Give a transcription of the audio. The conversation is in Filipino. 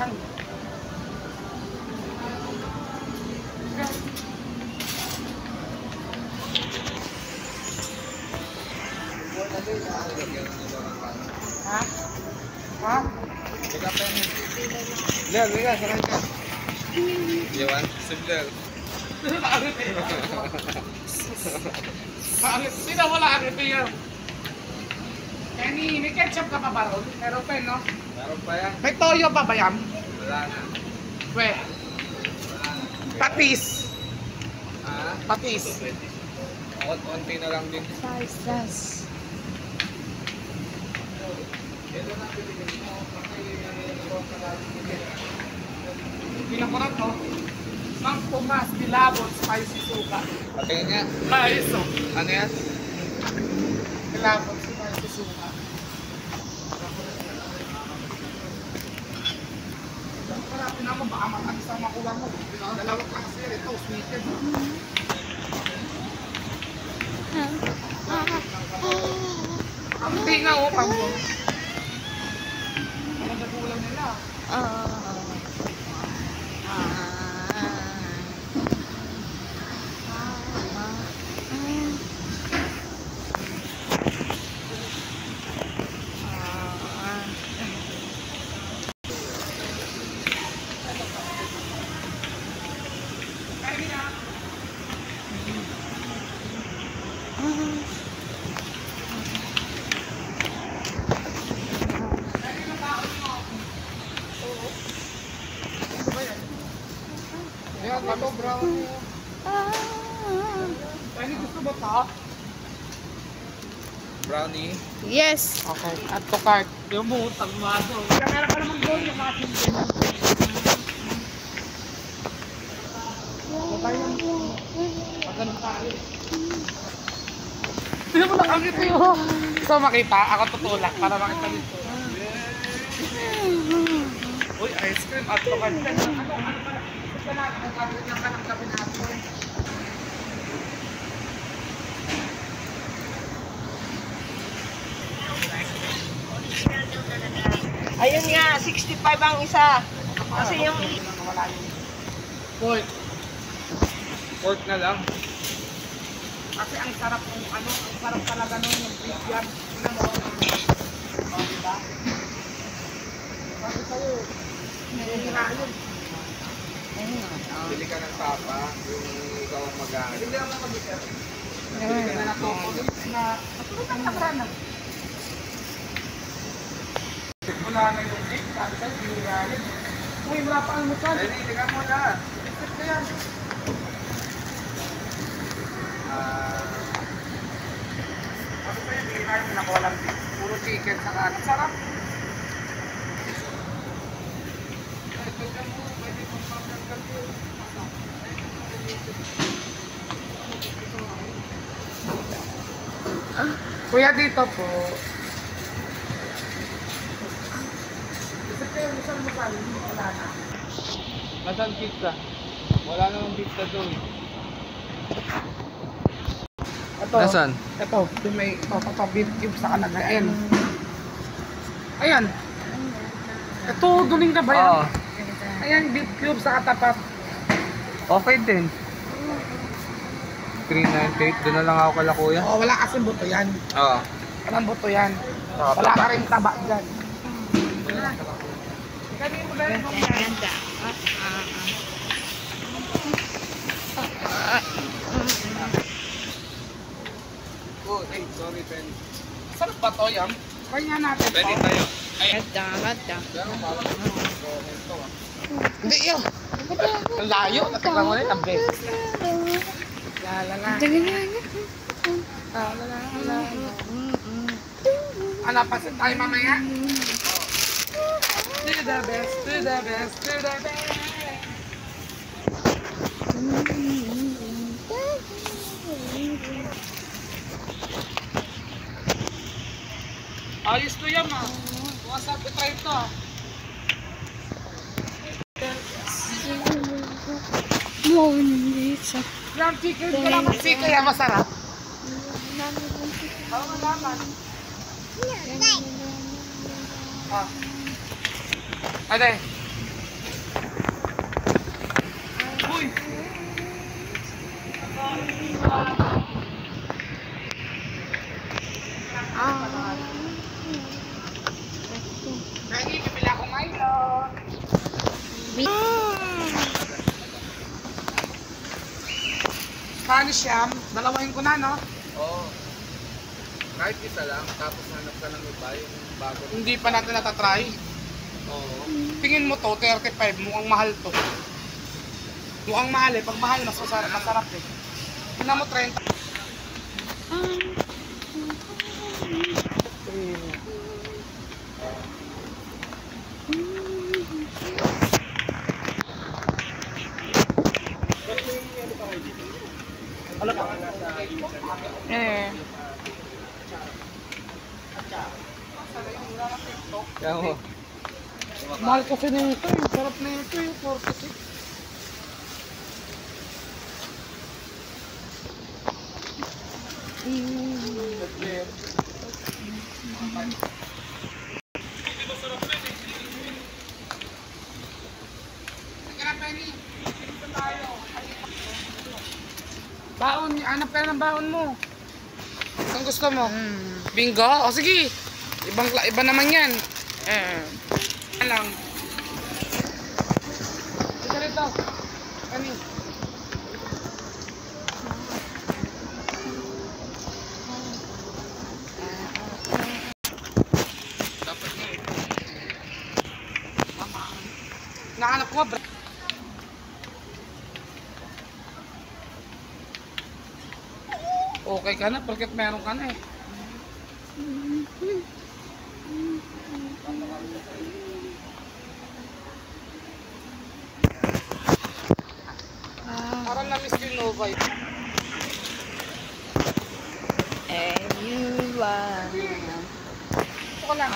lang. Ha? Ha? Lel, liga, sakay ka. Iwan, simple. Sino wala ang ito yan? Kenny, may ketchup ka pa ba ron? Meron pa no? Meron pa yan? May toyo pa ba yan? Wala na. We. Patis. Ha? Patis. Konti na lang din. Size. Bilang ko na to. Mang Tomas Bilabon Spicy Suka. Patingin niya. Ayos o. Ano yan? Bilabon Spicy Suka. Hanapin ako baka matamis ang makuha mo. Dalawang klase ito, sweetened. Ang tinga o, pambong. Ang nagulang nila. Ayan, ito brownie. Ay, gusto ba ito? Brownie. Yes. Okay, add to cart. Yung butang maso. Kaya meron pa naman doon yung ating din. Pagano'n tayo. Hindi mo nakakita yun. So makita, ako tutulak para makita dito. Uy, ice cream, add to cart. Ano pala? Gusto natin, nagkakaroon lang ka ng gabi natin. Ayun nga, 65 ang isa. Kasi yung... Pork. Pork na lang. Kasi ang sarap ng ano, ang sarap talaga nung yung beef yan. Tingnan mo. Oh, diba? Kasi sa'yo, hihira yun. Bili ka ng tapa, yung ikaw ang mag-aano. Hindi ako mag-isip. Bili ka na nakokolis na, matulog ang nakarana. Wala na yung beef, sabi sa'yo, hihira yun. Uy, wala pa ang musan. Hindi ka muna. Isip ko yan. Sabi sa'yo, hihira yun, nakuwalang beef. Puro chicken sa kanan. Sarap. Kuya, dito po. Isip kayo, saan mo pa? Wala na. Nasaan pizza? Wala namang pizza doon. Ito. Nasaan? Ito, yung may beef cube sa kalagain. Ayan. Ito, duling na ba yan? Oo. Ayan, beef cube sa katapat. Okay din. 398. Doon na lang ako kala kuya. Oo, wala kasing buto yan. Oo. Walang buto yan. Wala ka rin taba dyan. Ganyan mo ganyan mo. Ganda. Oh, hey, sorry, Penny. Sarap ba to yan? Kaya natin to. Penny tayo. Ganda. Pero parang ito ah. Hindi yun. Ang layo. Natikman mo na yun ang beses. Lalala. Ano, pasin tayo mamaya? Do the best, do the best, do the best. Ayos to yan ah. Bukas sabi try ito ah. Yung chicken ko lang mag-sika yan masarap. Ako malaman. Ah. Ate, Benny, bibili ako Milo. Spanish yam, dalawahin ko na, no? Oo. Kahit isa lang, tapos hanap ka ng iba, yung bago. Hindi pa natin natatry. Oo. Tingin mo to, 35, mukhang mahal to. Mukhang mahal eh, pag mahal, mas masarap eh. Tingnan mo, 30. Kaya mo. Mahal kasi nito eh, sarap na ito eh, 46. Baon, hanap ka ng baon mo. Ang gusto mo? Bingo? O sige. Iba naman yan. Alam. Ito rito. Kani. Dapat nga eh. Nahanap ko ba? Okay ka na, porket meron ka na eh. Parang na-miss ko yung Nova eh. And you are. Ito ko lang.